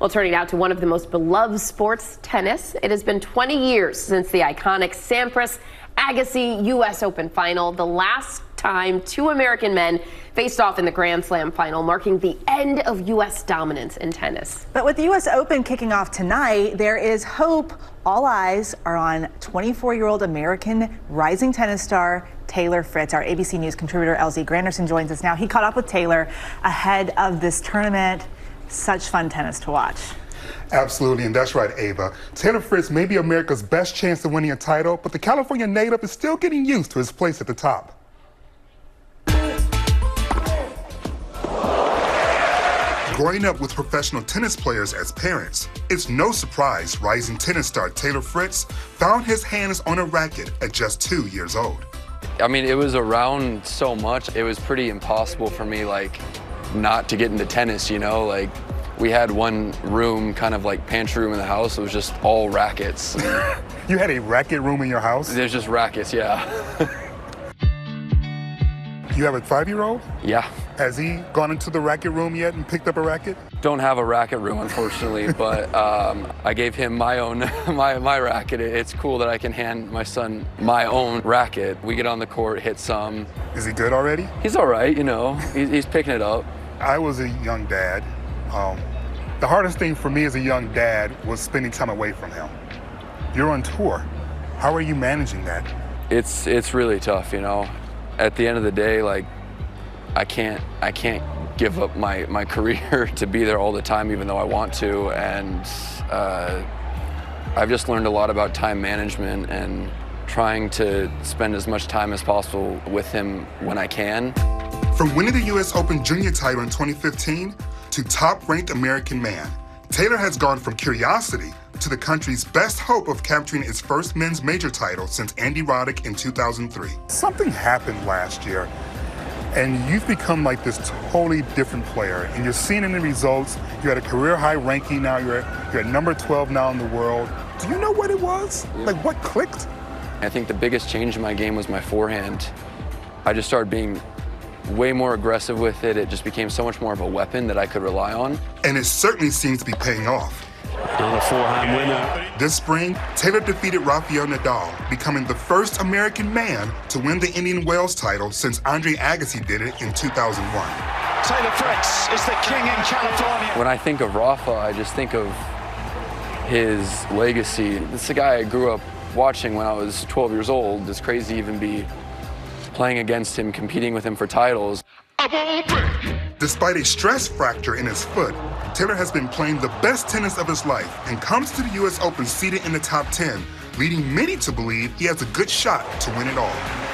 Well, turning now to one of the most beloved sports, tennis. It has been 20 years since the iconic Sampras-Agassi U.S. Open final, the last time two American men faced off in the Grand Slam final, marking the end of U.S. dominance in tennis. But with the U.S. Open kicking off tonight, there is hope. All eyes are on 24-year-old American rising tennis star Taylor Fritz. Our ABC News contributor LZ Granderson joins us now. He caught up with Taylor ahead of this tournament. Such fun tennis to watch. Absolutely, and that's right, Ava. Taylor Fritz may be America's best chance of winning a title, but the California native is still getting used to his place at the top. Growing up with professional tennis players as parents, it's no surprise rising tennis star Taylor Fritz found his hands on a racket at just 2 years old. I mean, it was around so much, it was pretty impossible for me, not to get into tennis, you know? We had one room, kind of like pantry room in the house. It was just all rackets. You had a racket room in your house? There's just rackets, yeah. You have a 5-year-old? Yeah. Has he gone into the racket room yet and picked up a racket? Don't have a racket room, unfortunately, but I gave him my own, my racket. It's cool that I can hand my son my own racket. We get on the court, hit some. Is he good already? He's all right, you know. He's picking it up. I was a young dad. The hardest thing for me as a young dad was spending time away from him. You're on tour. How are you managing that? It's really tough, you know. At the end of the day, I can't give up my career to be there all the time, even though I want to. And I've just learned a lot about time management and trying to spend as much time as possible with him when I can. From winning the U.S. Open Junior title in 2015 to top-ranked American man, Taylor has gone from curiosity to the country's best hope of capturing its first men's major title since Andy Roddick in 2003. Something happened last year, and you've become like this totally different player, and you're seeing in the results. You're at a career-high ranking now. You're at number 12 now in the world. Do you know what it was? Yeah. What clicked? I think the biggest change in my game was my forehand. I just started being way more aggressive with it. It just became so much more of a weapon that I could rely on. And it certainly seems to be paying off. A forehand winner. This spring, Taylor defeated Rafael Nadal, becoming the first American man to win the Indian Wells title since Andre Agassi did it in 2001. Taylor Fritz is the king in California. When I think of Rafa, I just think of his legacy. This is a guy I grew up watching when I was 12 years old. It's crazy to even be playing against him, competing with him for titles. Despite a stress fracture in his foot, Taylor has been playing the best tennis of his life and comes to the U.S. Open seated in the top 10, leading many to believe he has a good shot to win it all.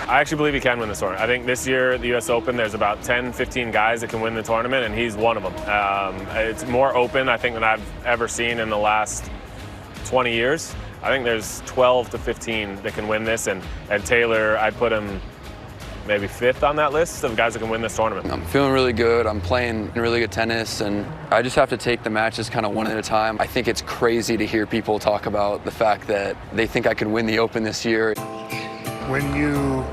I actually believe he can win this tournament. I think this year at the U.S. Open, there's about 10, 15 guys that can win the tournament, and he's one of them. It's more open, I think, than I've ever seen in the last 20 years. I think there's 12 to 15 that can win this, and Taylor, I'd put him maybe 5th on that list of guys that can win this tournament. I'm feeling really good. I'm playing really good tennis, and I just have to take the matches kind of one at a time. I think it's crazy to hear people talk about the fact that they think I could win the Open this year. When you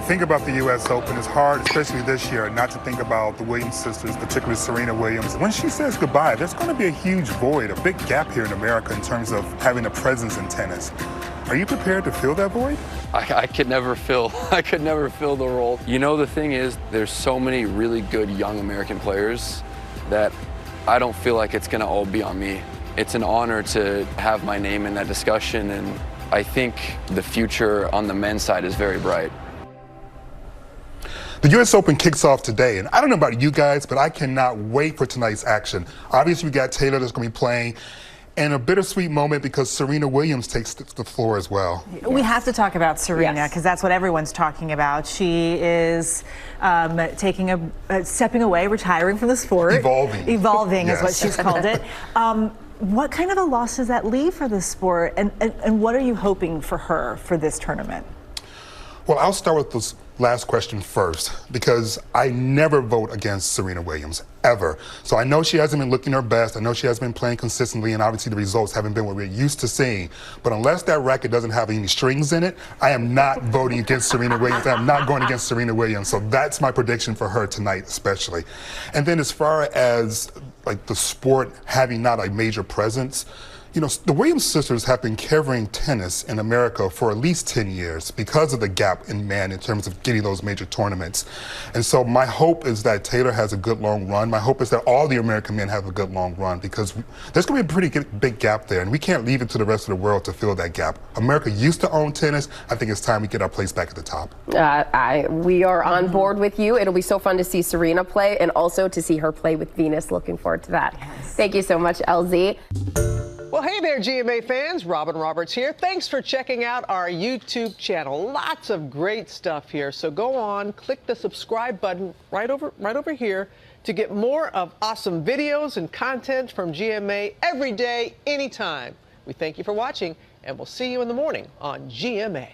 think about the U.S. Open, it's hard, especially this year, not to think about the Williams sisters, particularly Serena Williams. When she says goodbye, there's going to be a huge void, a big gap here in America in terms of having a presence in tennis. Are you prepared to fill that void? I could never fill the role. You know, the thing is, there's so many really good young American players that I don't feel like it's gonna all be on me. It's an honor to have my name in that discussion, and I think the future on the men's side is very bright. The U.S. Open kicks off today, and I don't know about you guys, but I cannot wait for tonight's action. Obviously, we got Taylor that's going to be playing, and a bittersweet moment because Serena Williams takes the floor as well. We have to talk about Serena because that's what everyone's talking about. She is stepping away, retiring from the sport. Evolving Yes. is what she's called it. What kind of a loss does that leave for the sport, and what are you hoping for her for this tournament? Well, I'll start with last question first, because I never vote against Serena Williams, ever. So I know she hasn't been looking her best. I know she hasn't been playing consistently, and obviously the results haven't been what we're used to seeing. But unless that racket doesn't have any strings in it, I am not voting against Serena Williams. I'm not going against Serena Williams. So that's my prediction for her tonight, especially. And then as far as like the sport having not a major presence, you know, the Williams sisters have been covering tennis in America for at least 10 years because of the gap in men in terms of getting those major tournaments. And so my hope is that Taylor has a good long run. My hope is that all the American men have a good long run, because there's going to be a pretty big gap there, and we can't leave it to the rest of the world to fill that gap. America used to own tennis. I think it's time we get our place back at the top. We are on board with you. It'll be so fun to see Serena play and also to see her play with Venus. Looking forward to that. Yes. Thank you so much, LZ. Well, hey there, GMA fans. Robin Roberts here. Thanks for checking out our YouTube channel. Lots of great stuff here. So go on, click the subscribe button right over here to get more of awesome videos and content from GMA every day, anytime. We thank you for watching, and we'll see you in the morning on GMA.